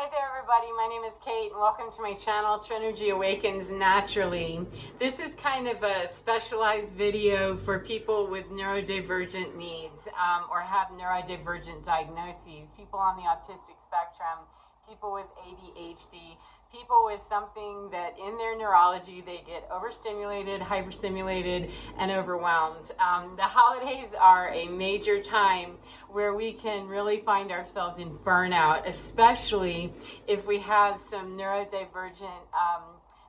Hi there everybody, my name is Kate and welcome to my channel, Trinergy Awakens Naturally. This is kind of a specialized video for people with neurodivergent needs or have neurodivergent diagnoses, people on the autistic spectrum, people with ADHD, people with something that in their neurology they get overstimulated, hyperstimulated, and overwhelmed. The holidays are a major time where we can really find ourselves in burnout, especially if we have some neurodivergent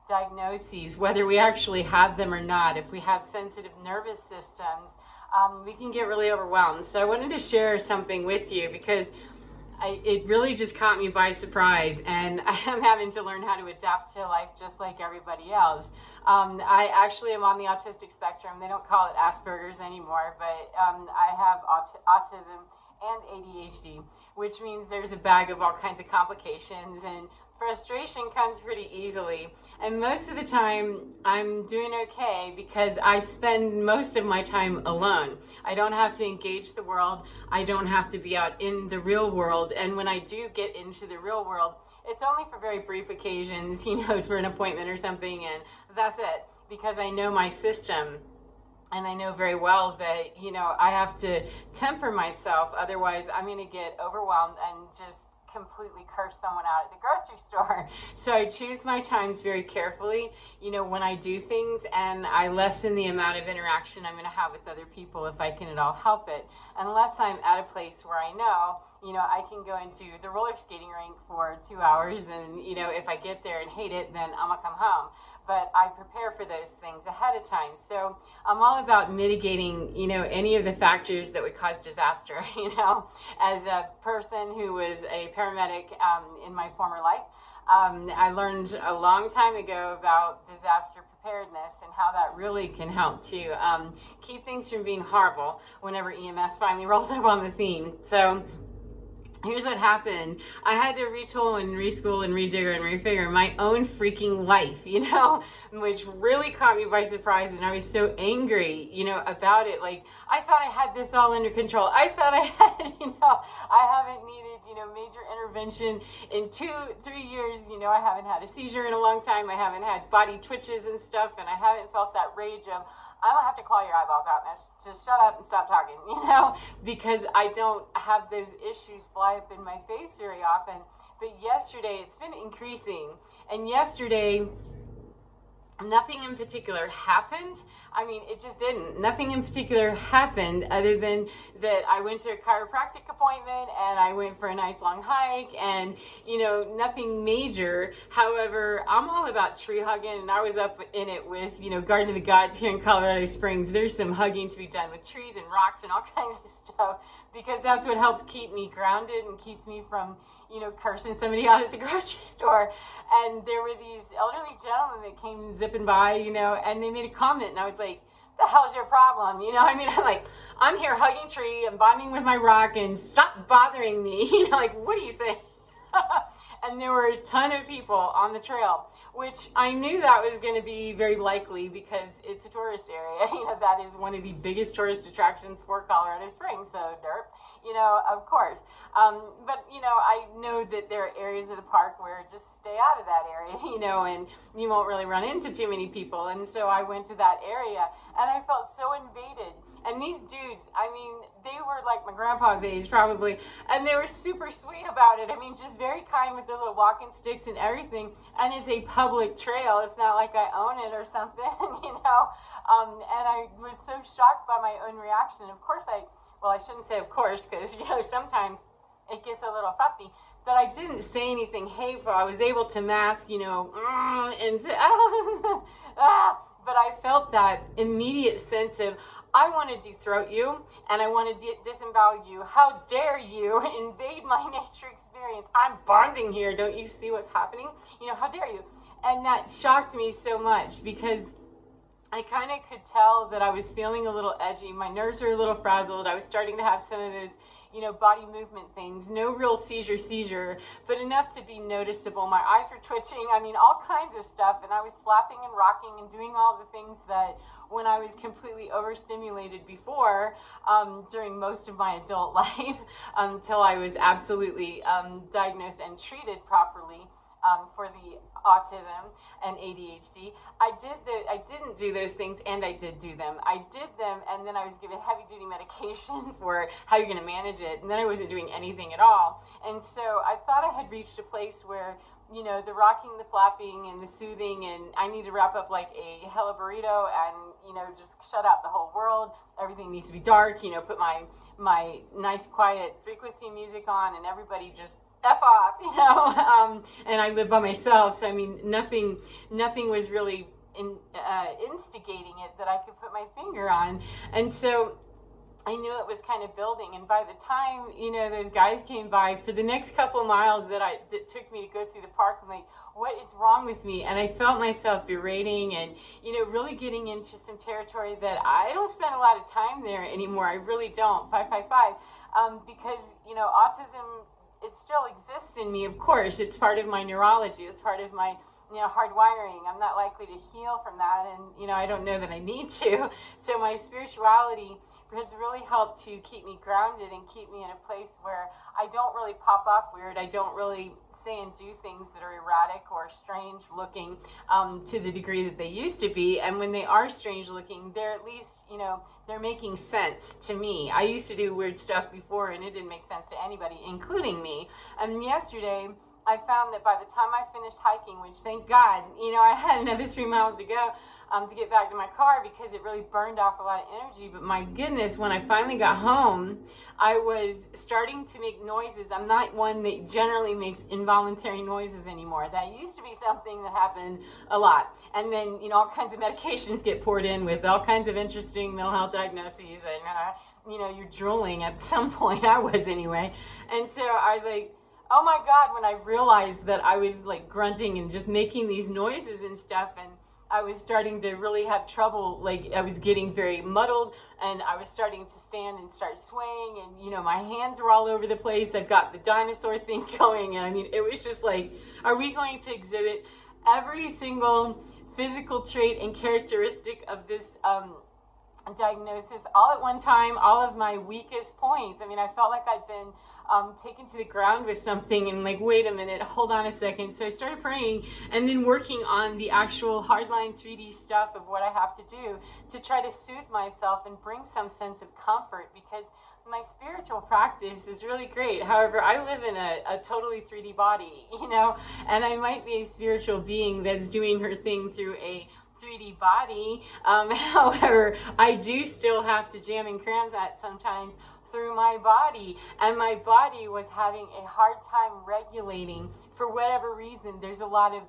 diagnoses, whether we actually have them or not. If we have sensitive nervous systems, we can get really overwhelmed. So I wanted to share something with you because it really just caught me by surprise, and I am having to learn how to adapt to life just like everybody else. I actually am on the autistic spectrum. They don't call it Asperger's anymore, but I have autism and ADHD, which means there's a bag of all kinds of complications, and frustration comes pretty easily. And most of the time I'm doing okay because I spend most of my time alone. I don't have to engage the world. I don't have to be out in the real world. And when I do get into the real world, it's only for very brief occasions, for an appointment or something, and that's it, because I know my system. And I know very well that, I have to temper myself. Otherwise, I'm going to get overwhelmed and just completely curse someone out at the grocery store. So I choose my times very carefully, when I do things, and I lessen the amount of interaction I'm going to have with other people if I can at all help it. Unless I'm at a place where I know, I can go into the roller skating rink for 2 hours, and, if I get there and hate it, then I'm going to come home. But I prepare for those things ahead of time. So I'm all about mitigating, any of the factors that would cause disaster, As a person who was a paramedic in my former life, I learned a long time ago about disaster preparedness and how that really can help to keep things from being horrible whenever EMS finally rolls up on the scene. So here's what happened. I had to retool and reschool and rejigger and refigure my own freaking life, which really caught me by surprise, and I was so angry, about it. Like, I thought I had this all under control. I thought I had, I haven't needed, major intervention in 2-3 years. I haven't had a seizure in a long time. I haven't had body twitches and stuff, and I haven't felt that rage of, I'm going to have to claw your eyeballs out now. Just shut up and stop talking, because I don't have those issues fly up in my face very often. But yesterday, it's been increasing. And yesterday, nothing in particular happened. It just didn't. Nothing in particular happened other than that I went to a chiropractic appointment and I went for a nice long hike, and, nothing major. However, I'm all about tree hugging, and I was up in it with, Garden of the Gods here in Colorado Springs. There's some hugging to be done with trees and rocks and all kinds of stuff, because that's what helps keep me grounded and keeps me from, cursing somebody out at the grocery store. And there were these elderly gentlemen that came zipping by, and they made a comment, and I was like, the hell's your problem? I'm like, I'm here hugging tree and bonding with my rock, and stop bothering me. What do you say? And there were a ton of people on the trail, which I knew that was going to be very likely because it's a tourist area. That is one of the biggest tourist attractions for Colorado Springs. So, derp, of course. But, I know that there are areas of the park where just stay out of that area, and you won't really run into too many people. And so I went to that area, and I felt so invaded. And these dudes, they were like my grandpa's age probably, and they were super sweet about it. Just very kind with their little walking sticks and everything. And it's a public trail. It's not like I own it or something, And I was so shocked by my own reaction. Of course, I shouldn't say of course, because, sometimes it gets a little frosty. But I didn't say anything hateful. I was able to mask, and but I felt that immediate sense of, I want to de-throat you, and I want to disembowel you. How dare you invade my nature experience? I'm bonding here. Don't you see what's happening? How dare you? And that shocked me so much because I kind of could tell that I was feeling a little edgy. My nerves were a little frazzled. I was starting to have some of those, body movement things. No real seizure, but enough to be noticeable. My eyes were twitching. I mean, all kinds of stuff. And I was flapping and rocking and doing all the things that when I was completely overstimulated before, during most of my adult life, until I was absolutely diagnosed and treated properly for the autism and ADHD. I didn't do those things, and I did do them. I did them, and then I was given heavy-duty medication for how you're going to manage it, and then I wasn't doing anything at all. And so I thought I had reached a place where, the rocking, the flapping, and the soothing, and I need to wrap up like a hella burrito and, just shut out the whole world. Everything needs to be dark, put my nice, quiet frequency music on, and everybody just F off, and I live by myself, so I mean, nothing was really instigating it that I could put my finger on, and so I knew it was kind of building. And by the time, those guys came by for the next couple of miles that took me to go through the park, I'm like, what is wrong with me? And I felt myself berating and, really getting into some territory that I don't spend a lot of time there anymore. I really don't, 555, because, autism, it still exists in me, of course. It's part of my neurology. It's part of my, hardwiring. I'm not likely to heal from that, and, I don't know that I need to. So my spirituality has really helped to keep me grounded and keep me in a place where I don't really pop off weird. I don't really say and do things that are erratic or strange looking to the degree that they used to be. And when they are strange looking, they're at least, they're making sense to me. I used to do weird stuff before, and it didn't make sense to anybody, including me. And yesterday, I found that by the time I finished hiking, which thank God, I had another 3 miles to go to get back to my car because it really burned off a lot of energy. But my goodness, when I finally got home, I was starting to make noises. I'm not one that generally makes involuntary noises anymore. That used to be something that happened a lot. And then, all kinds of medications get poured in with all kinds of interesting mental health diagnoses, and, you're drooling at some point. I was anyway. And so I was like, oh my God, when I realized that I was like grunting and just making these noises and stuff, and I was starting to really have trouble, like I was getting very muddled, and I was starting to stand and start swaying, and my hands were all over the place. I've got the dinosaur thing going, and I mean, it was just like, are we going to exhibit every single physical trait and characteristic of this diagnosis all at one time, all of my weakest points? I mean, I felt like I'd been taken to the ground with something, and like, wait a minute, hold on a second. So I started praying and then working on the actual hardline 3D stuff of what I have to do to try to soothe myself and bring some sense of comfort, because my spiritual practice is really great. However, I live in a totally 3D body, and I might be a spiritual being that's doing her thing through a 3D body. However, I do still have to jam and cram that sometimes through my body, and my body was having a hard time regulating for whatever reason. There's a lot of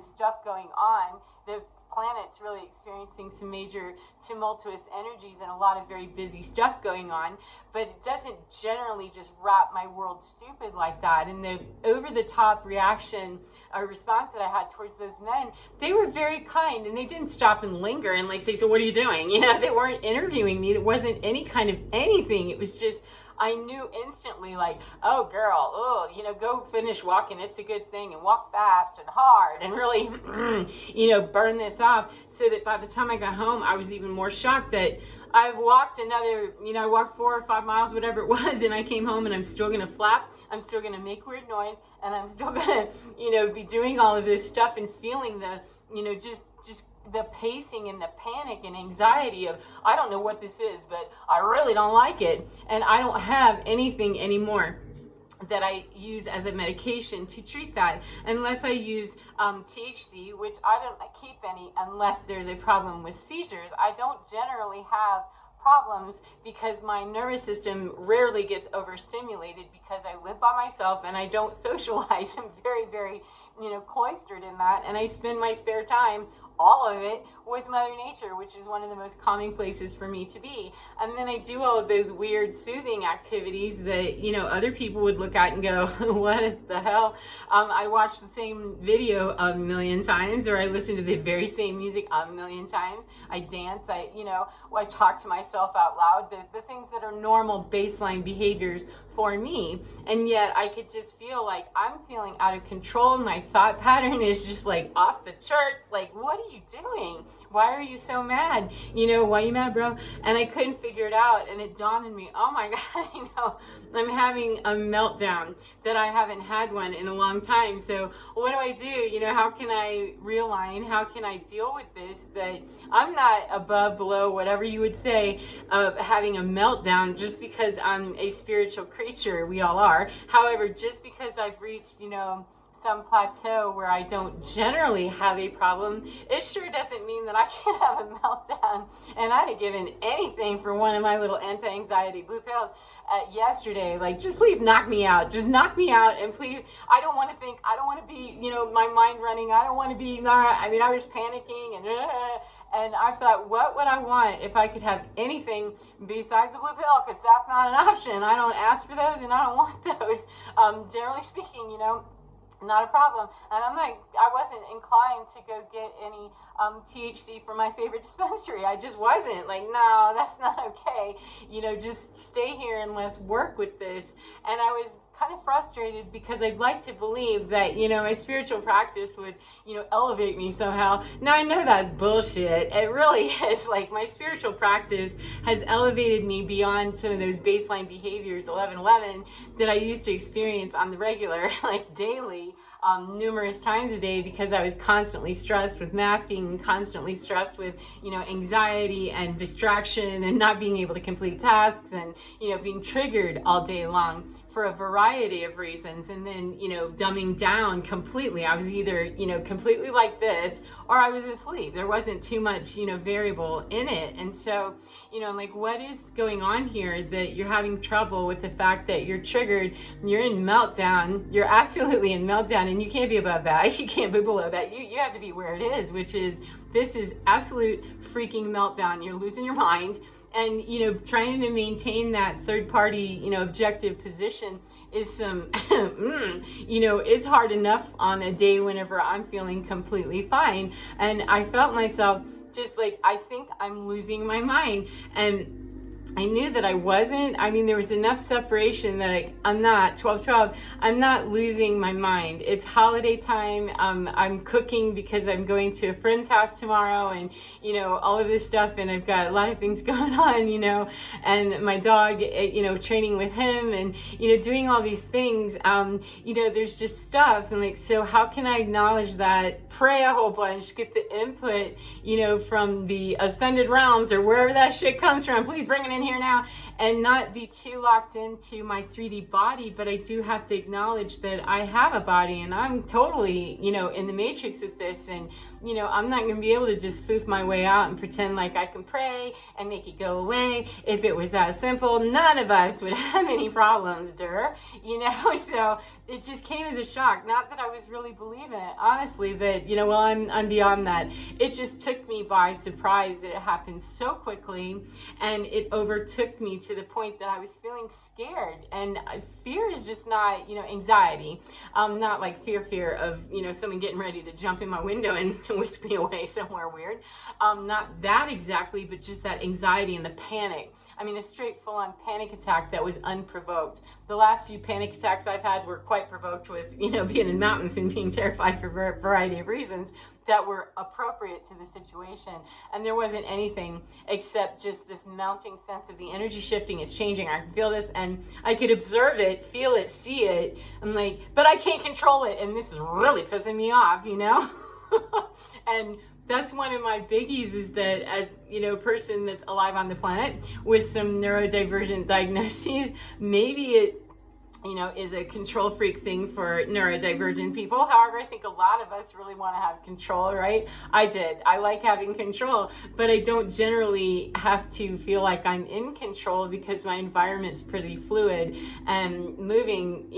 stuff going on. The planet's really experiencing some major tumultuous energies and a lot of very busy stuff going on, but it doesn't generally just wrap my world stupid like that. And the over-the-top reaction or response that I had towards those men, they were very kind, and they didn't stop and linger and like say, so what are you doing? They weren't interviewing me. It wasn't any kind of anything. It was just, I knew instantly, like, oh girl, go finish walking, it's a good thing, and walk fast and hard and really, burn this off. So that by the time I got home, I was even more shocked that I've walked another, I walked 4 or 5 miles, whatever it was, and I came home and I'm still going to flap, I'm still going to make weird noise, and I'm still going to, be doing all of this stuff and feeling the, just the pacing and the panic and anxiety of, I don't know what this is, but I really don't like it. And I don't have anything anymore that I use as a medication to treat that, unless I use THC, which I don't keep any unless there's a problem with seizures. I don't generally have problems because my nervous system rarely gets overstimulated because I live by myself and I don't socialize. I'm very, very cloistered in that, and I spend my spare time, all of it, with Mother Nature, which is one of the most calming places for me to be. And then I do all of those weird soothing activities that, other people would look at and go, what the hell? I watch the same video a million times, or I listen to the very same music a million times. I dance, I talk to myself out loud, the things that are normal baseline behaviors for me. And yet I could just feel like I'm feeling out of control. My thought pattern is just like off the charts. Like, what are you doing? Why are you so mad? Why are you mad, bro? And I couldn't figure it out. And it dawned on me, oh my God, I'm having a meltdown that I haven't had one in a long time. So what do I do? How can I realign? How can I deal with this? That I'm not above, below, whatever you would say, of having a meltdown just because I'm a spiritual creature. We all are. However, just because I've reached, some plateau where I don't generally have a problem, it sure doesn't mean that I can't have a meltdown. And I'd have given anything for one of my little anti-anxiety blue pills yesterday. Like, just please knock me out. Just knock me out. And please, I don't want to think, I don't want to be, my mind running. I don't want to be, I was panicking and I thought, what would I want if I could have anything besides the blue pill? Because that's not an option. I don't ask for those and I don't want those. Generally speaking, not a problem. And I wasn't inclined to go get any THC from my favorite dispensary. I just wasn't. Like, no, that's not okay. Just stay here and let's work with this. And I was kind of frustrated because I'd like to believe that, my spiritual practice would, elevate me somehow. Now, I know that's bullshit. It really is. Like, my spiritual practice has elevated me beyond some of those baseline behaviors, 1111, that I used to experience on the regular, like daily, numerous times a day, because I was constantly stressed with masking and constantly stressed with, anxiety and distraction and not being able to complete tasks and, being triggered all day long for a variety of reasons. And then, dumbing down completely. I was either, completely like this, or I was asleep. There wasn't too much, variable in it. And so, like, what is going on here that you're having trouble with the fact that you're triggered, you're in meltdown, you're absolutely in meltdown, and you can't be above that. You can't be below that. You have to be where it is, which is, this is absolute freaking meltdown. You're losing your mind. And, trying to maintain that third party, objective position is some, it's hard enough on a day whenever I'm feeling completely fine. And I felt myself just like, I think I'm losing my mind. And I knew that I wasn't. There was enough separation that I'm not, 12-12, I'm not losing my mind. It's holiday time. I'm cooking because I'm going to a friend's house tomorrow, and, all of this stuff, and I've got a lot of things going on, and my dog, training with him, and, doing all these things. There's just stuff, and like, so how can I acknowledge that, pray a whole bunch, get the input, from the ascended realms or wherever that shit comes from, please bring it in here now, and not be too locked into my 3D body. But I do have to acknowledge that I have a body, and I'm totally, in the matrix with this, and, I'm not going to be able to just foof my way out and pretend like I can pray and make it go away. If it was that simple, none of us would have any problems, so it just came as a shock. Not that I was really believing it, honestly, that, I'm beyond that. It just took me by surprise that it happened so quickly, and it overtook me to the point that I was feeling scared. And fear is just not, anxiety. Not like fear of, someone getting ready to jump in my window and whisk me away somewhere weird. Not that exactly, but just that anxiety and the panic. A straight full-on panic attack that was unprovoked. The last few panic attacks I've had were quite provoked with, being in mountains and being terrified for a variety of reasons that were appropriate to the situation. And there wasn't anything except just this mounting sense of the energy shifting is changing. I can feel this, and I could observe it, feel it, see it. I'm like, but I can't control it, and this is really pissing me off, And that's one of my biggies, is that as, person that's alive on the planet with some neurodivergent diagnoses, maybe it, is a control freak thing for neurodivergent people. However, I think a lot of us really want to have control, right? I like having control, but I don't generally have to feel like I'm in control because my environment's pretty fluid and moving,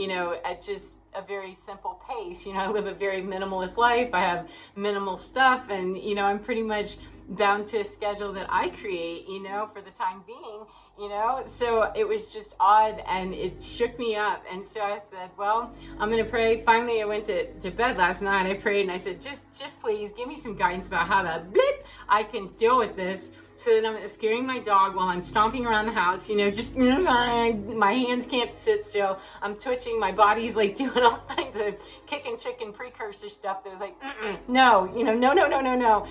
at just a very simple pace. You know, I live a very minimalist life. I have minimal stuff, and, you know, I'm pretty much bound to a schedule that I create, you know, for the time being, you know. So it was just odd, and it shook me up. And so I said, well, I'm going to pray. Finally, I went to bed last night. I prayed, and I said, just please give me some guidance about how to I can deal with this, so that I'm scaring my dog while I'm stomping around the house, you know, just, my hands can't sit still. I'm twitching. My body's like doing all kinds of kicking chicken precursor stuff that was like, no, you know, no.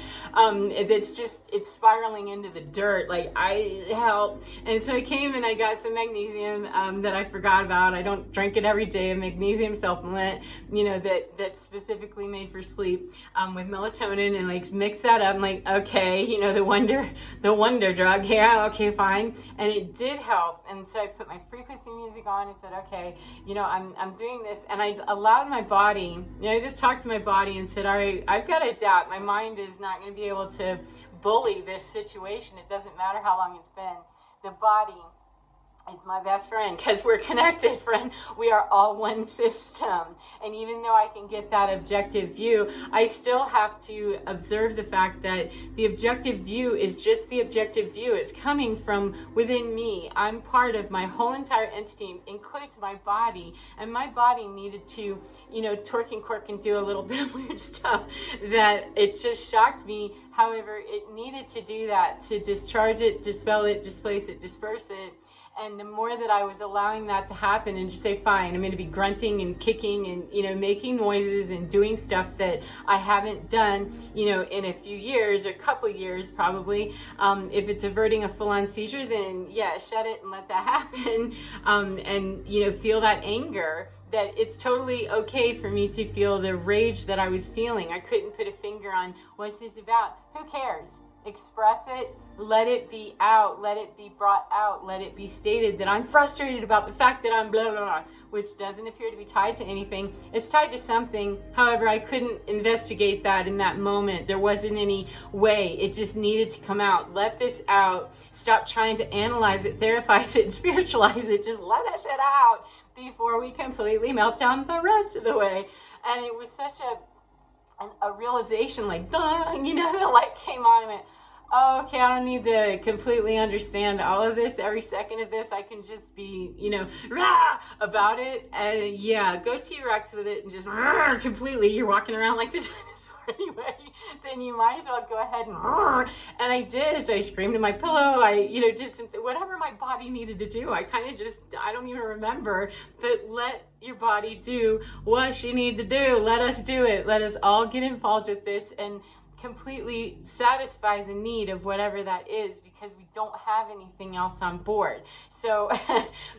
It's spiraling into the dirt. Like, I help. And so I came and I got some magnesium that I forgot about. I don't drink it every day. A magnesium supplement, you know, that's specifically made for sleep, with melatonin, and like mix that up. I'm like, okay, you know, the wonder drug. Yeah, okay, fine. And it did help. And so I put my frequency music on and said, okay, you know, I'm doing this. And I allowed my body, you know, I just talked to my body and said, all right, I've got to adapt. My mind is not going to be able to bully this situation. It doesn't matter how long it's been. The body is my best friend, because we're connected, friend. We are all one system. And even though I can get that objective view, I still have to observe the fact that the objective view is just the objective view. It's coming from within me. I'm part of my whole entire entity, includes my body, and my body needed to, you know, torque and quirk and do a little bit of weird stuff that it just shocked me. However, it needed to do that to discharge it, dispel it, displace it, disperse it. And the more that I was allowing that to happen and just say, fine, I'm going to be grunting and kicking and, you know, making noises and doing stuff that I haven't done, you know, in a few years or a couple of years probably. If it's averting a full-on seizure, then yeah, shut it and let that happen. And, you know, feel that anger. That it's totally okay for me to feel the rage that I was feeling. I couldn't put a finger on what's this about. Who cares? Express it, let it be out, let it be brought out, let it be stated that I'm frustrated about the fact that I'm blah, blah, blah, which doesn't appear to be tied to anything. It's tied to something. However, I couldn't investigate that in that moment. There wasn't any way. It just needed to come out. Let this out. Stop trying to analyze it, therapize it, and spiritualize it. Just let that shit out before we completely melt down the rest of the way. And it was such a realization, like, dong, you know, the light came on and went, oh, okay, I don't need to completely understand all of this, every second of this. I can just be, you know, rah, about it. And yeah, go T-Rex with it and just rah, completely. You're walking around like the dinosaur anyway. Then you might as well go ahead and rah. And I did. So I screamed in my pillow. I, you know, did something, whatever my body needed to do. I kind of just, I don't even remember. But let your body do what she needs to do. Let us do it. Let us all get involved with this and completely satisfy the need of whatever that is, because we don't have anything else on board. So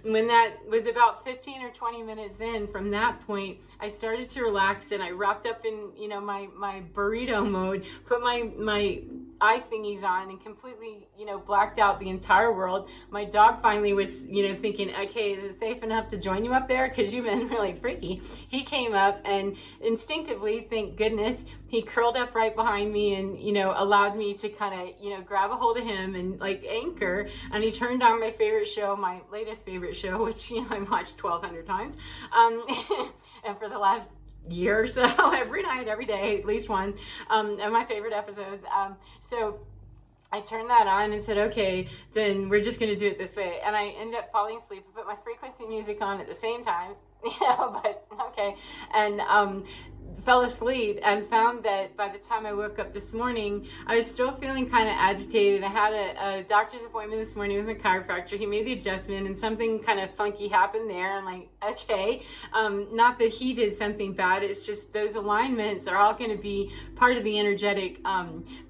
when that was about 15 or 20 minutes in, from that point, I started to relax and I wrapped up in, you know, my burrito mode, put my eye thingies on and completely, you know, blacked out the entire world. My dog finally was, you know, thinking, okay, is it safe enough to join you up there? Because you've been really freaky. He came up and instinctively, thank goodness, he curled up right behind me and, you know, allowed me to kind of, you know, grab a hold of him and like anchor. And he turned on my favorite show, my latest favorite show, which, you know, I've watched 1,200 times. And for the last year or so, every night, every day, at least one of my favorite episodes. So I turned that on and said, okay, then we're just going to do it this way. And I ended up falling asleep. I put my frequency music on at the same time, you know, but okay. And fell asleep and found that by the time I woke up this morning, I was still feeling kind of agitated. I had a doctor's appointment this morning with my chiropractor. He made the adjustment and something kind of funky happened there. I'm like, okay, not that he did something bad. It's just those alignments are all going to be part of the energetic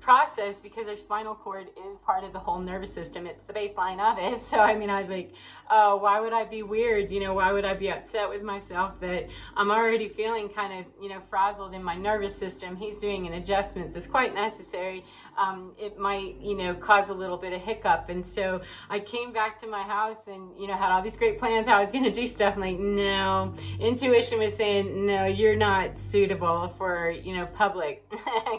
process, because our spinal cord is part of the whole nervous system. It's the baseline of it. So, I mean, I was like, oh, why would I be weird? You know, why would I be upset with myself that I'm already feeling kind of, you know, frazzled in my nervous system? He's doing an adjustment that's quite necessary. It might, you know, cause a little bit of hiccup. And so I came back to my house and, you know, had all these great plans how I was going to do stuff. I'm like, no. Intuition was saying, no, you're not suitable for, you know, public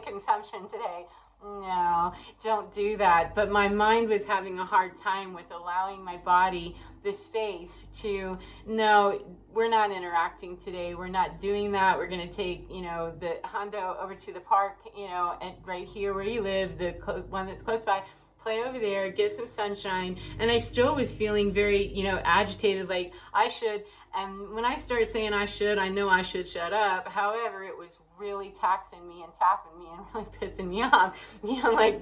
consumption today. No, don't do that. But my mind was having a hard time with allowing my body the space to, no, we're not interacting today. We're not doing that. We're going to take, the Hondo over to the park, and right here where you live, the one that's close by, play over there, get some sunshine. And I still was feeling very, agitated, like I should. And when I started saying I should, I know I should shut up. However, it was really taxing me and tapping me and really pissing me off.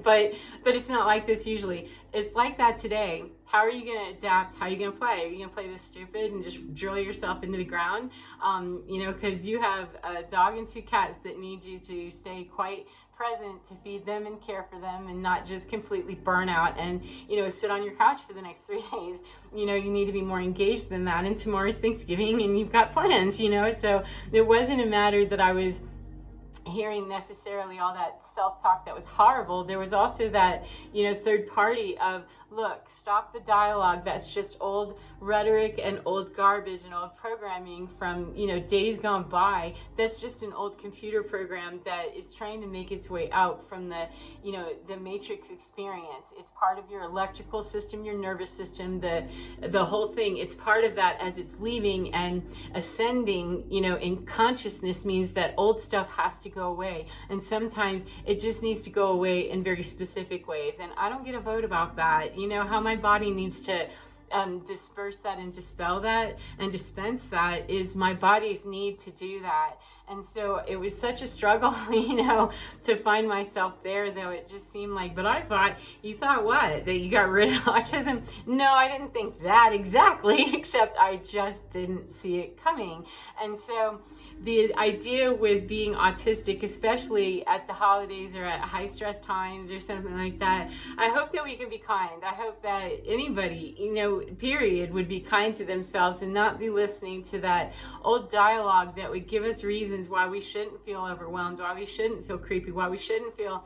But it's not like this usually. It's like that today. How are you going to adapt? How are you going to play? Are you going to play this stupid and just drill yourself into the ground? Because you have a dog and 2 cats that need you to stay quite present to feed them and care for them and not just completely burn out and, sit on your couch for the next 3 days. You need to be more engaged than that. And tomorrow's Thanksgiving and you've got plans, so it wasn't a matter that I was hearing necessarily all that self-talk that was horrible. There was also that, third party of, look, stop the dialogue. That's just old rhetoric and old garbage and old programming from, days gone by. That's just an old computer program that is trying to make its way out from the, the matrix experience. It's part of your electrical system, your nervous system, the whole thing. It's part of that as it's leaving and ascending, in consciousness means that old stuff has to go away. And sometimes it just needs to go away in very specific ways. And I don't get a vote about that. How my body needs to disperse that and dispel that and dispense that is my body's need to do that. And so it was such a struggle, to find myself there, though it just seemed like, but I thought, you thought what? That you got rid of autism? No, I didn't think that exactly, except I just didn't see it coming. And so the idea with being autistic, especially at the holidays or at high stress times or something like that, I hope that we can be kind. I hope that anybody, period, would be kind to themselves and not be listening to that old dialogue that would give us reasons why we shouldn't feel overwhelmed, why we shouldn't feel creepy, why we shouldn't feel,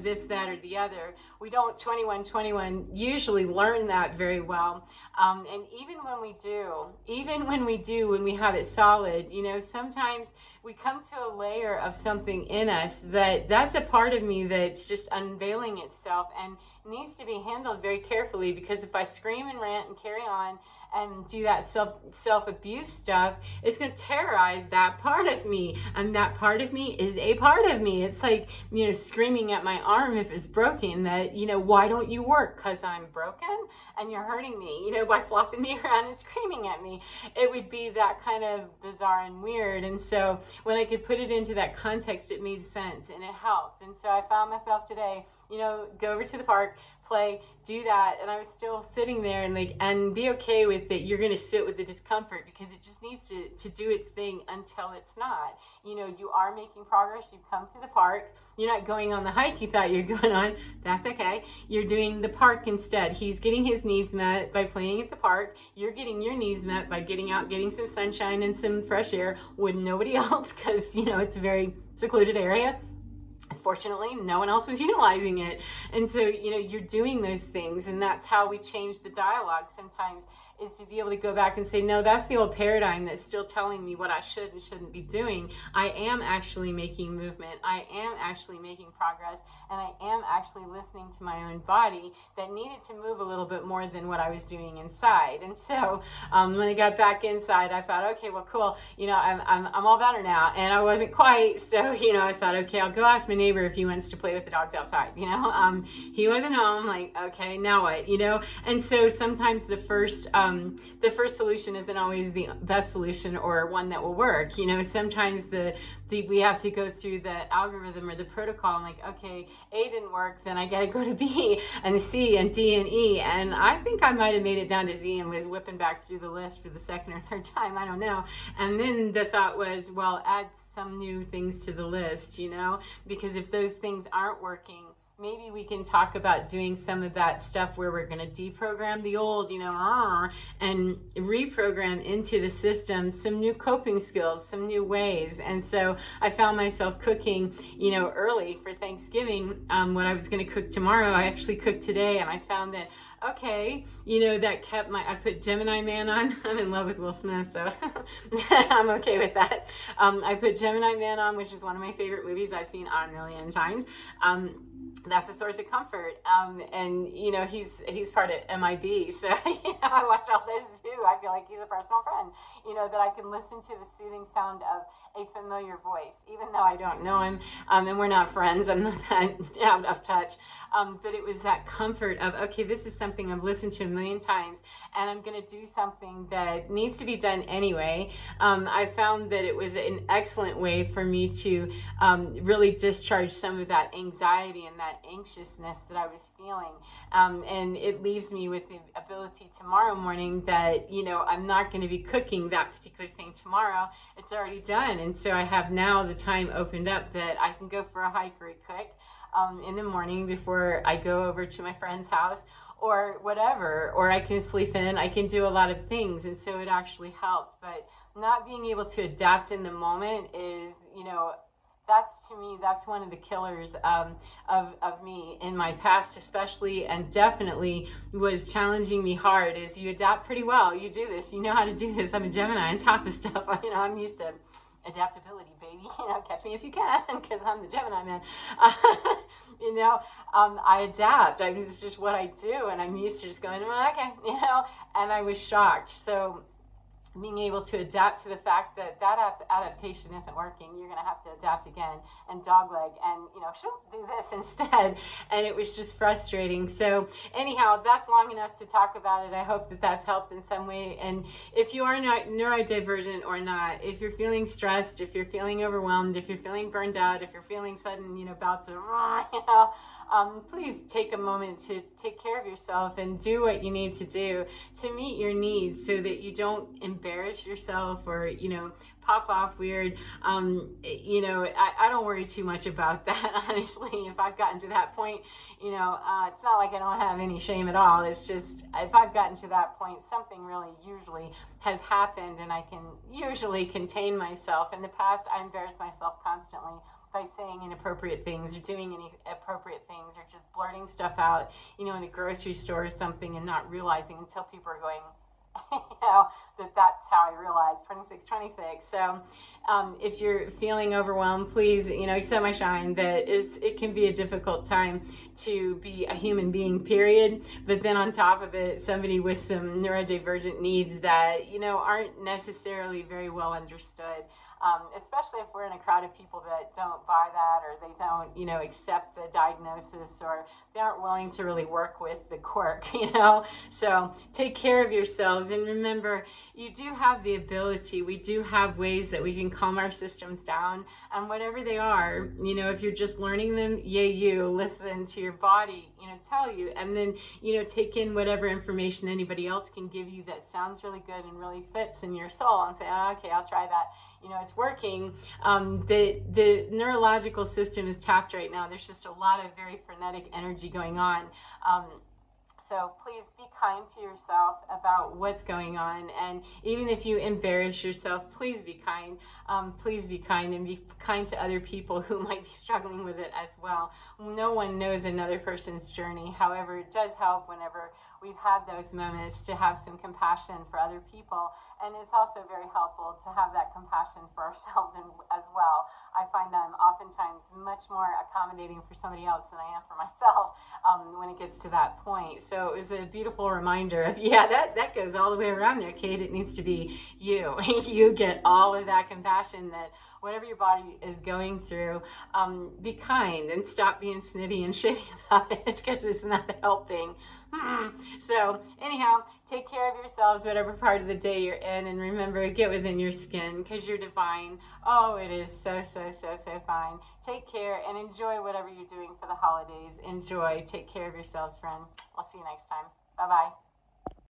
this, that, or the other. We don't 21 usually learn that very well. And even when we do, when we have it solid, sometimes we come to a layer of something in us that's a part of me that's just unveiling itself and needs to be handled very carefully, because if I scream and rant and carry on and do that self-abuse stuff, it's going to terrorize that part of me, and that part of me is a part of me. It's like, screaming at my arm if it's broken, that, why don't you work? Because I'm broken and you're hurting me, by flopping me around and screaming at me. It would be that kind of bizarre and weird. And so when I could put it into that context, it made sense and it helped. And so I found myself today, go over to the park, play, do that, and I was still sitting there and be okay with it. You're going to sit with the discomfort because it just needs to do its thing until it's not. You are making progress. You've come to the park. You're not going on the hike you thought you were going on. That's okay. You're doing the park instead. He's getting his needs met by playing at the park. You're getting your needs met by getting out, getting some sunshine and some fresh air with nobody else, because, it's a very secluded area. Fortunately, no one else was utilizing it. And so, you're doing those things, and that's how we change the dialogue sometimes, is to be able to go back and say, no, that's the old paradigm that's still telling me what I should and shouldn't be doing. I am actually making movement. I am actually making progress, and I am actually listening to my own body that needed to move a little bit more than what I was doing inside. And so when I got back inside, I thought, okay, well, cool. I'm all better now, and I wasn't quite. So, I thought, okay, I'll go ask my neighbor if he wants to play with the dogs outside. He wasn't home. Like, okay, now what? And so sometimes the first solution isn't always the best solution or one that will work. Sometimes we have to go through the algorithm or the protocol. I'm like, okay, A didn't work, then I got to go to B and C and D and E. And I think I might have made it down to Z and was whipping back through the list for the second or third time. I don't know. And then the thought was, well, add some new things to the list, because if those things aren't working, maybe we can talk about doing some of that stuff where we're going to deprogram the old, and reprogram into the system some new coping skills, some new ways. And so I found myself cooking, early for Thanksgiving. What I was going to cook tomorrow, I actually cooked today, and I found that, okay, that kept I put Gemini Man on. I'm in love with Will Smith, so I'm okay with that. I put Gemini Man on, which is one of my favorite movies I've seen a million times. that's a source of comfort. And you know, he's part of MIB, so you know, I watch all this too. I feel like he's a personal friend, you know, that I can listen to the soothing sound of a familiar voice, even though I don't know him, and we're not friends. I'm not that out of touch. But it was that comfort of, okay, this is something I've listened to a million times, and I'm going to do something that needs to be done anyway. I found that it was an excellent way for me to really discharge some of that anxiety and that anxiousness that I was feeling. And it leaves me with the ability tomorrow morning that, you know, I'm not going to be cooking that particular thing tomorrow. It's already done. And so I have now the time opened up that I can go for a hike or a cook in the morning before I go over to my friend's house or whatever, or I can sleep in, I can do a lot of things. And so it actually helped. But not being able to adapt in the moment is, you know, that's, to me, that's one of the killers of me in my past especially, and definitely was challenging me hard. Is you adapt pretty well. You do this. You know how to do this. I'm a Gemini on top of stuff. You know, I'm used to adaptability, baby. You know, catch me if you can, because I'm the Gemini man. You know, I adapt. It's just what I do, and I'm used to just going, well, okay, you know, and I was shocked. So being able to adapt to the fact that that adaptation isn't working, you're going to have to adapt again and dogleg and, you know, do this instead. And it was just frustrating. So anyhow, that's long enough to talk about it. I hope that that's helped in some way. And if you are not neurodivergent or not, if you're feeling stressed, if you're feeling overwhelmed, if you're feeling burned out, if you're feeling sudden, you know, bouts of, you know, please take a moment to take care of yourself and do what you need to do to meet your needs so that you don't embarrass yourself or, you know, pop off weird. You know, I don't worry too much about that, honestly. If I've gotten to that point, you know, it's not like I don't have any shame at all. It's just, if I've gotten to that point, something really usually has happened, and I can usually contain myself. In the past, I embarrassed myself constantly by saying inappropriate things or doing inappropriate things or just blurting stuff out, you know, in the grocery store or something, and not realizing until people are going, you know, that's how I realized 26. So if you're feeling overwhelmed, please, you know, accept my shine that it can be a difficult time to be a human being, period. But then on top of it, somebody with some neurodivergent needs that, you know, aren't necessarily very well understood. Especially if we're in a crowd of people that don't buy that, or they don't, you know, accept the diagnosis, or they aren't willing to really work with the quirk, you know. So take care of yourselves, and remember, you do have the ability. We do have ways that we can calm our systems down, and whatever they are, you know, if you're just learning them, yay you, listen to your body, you know, tell you, and then, you know, take in whatever information anybody else can give you that sounds really good and really fits in your soul, and say, oh, okay, I'll try that. You know, it's working. The neurological system is tapped right now. There's just a lot of very frenetic energy going on. So please be kind to yourself about what's going on. And even if you embarrass yourself, please be kind. Please be kind, and be kind to other people who might be struggling with it as well. No one knows another person's journey. However, it does help whenever we've had those moments to have some compassion for other people. And it's also very helpful to have that compassion for ourselves as well. I find I'm oftentimes much more accommodating for somebody else than I am for myself when it gets to that point. So it was a beautiful reminder of, yeah, that goes all the way around there, Kate. It needs to be you. You get all of that compassion, that whatever your body is going through, be kind and stop being snitty and shitty about it, because it's not helping. So anyhow, take care of yourselves, whatever part of the day you're in, and remember, get within your skin, because you're divine. Oh, it is so fine. Take care and enjoy whatever you're doing for the holidays. Enjoy. Take care of yourselves, friend. I'll see you next time. Bye-bye.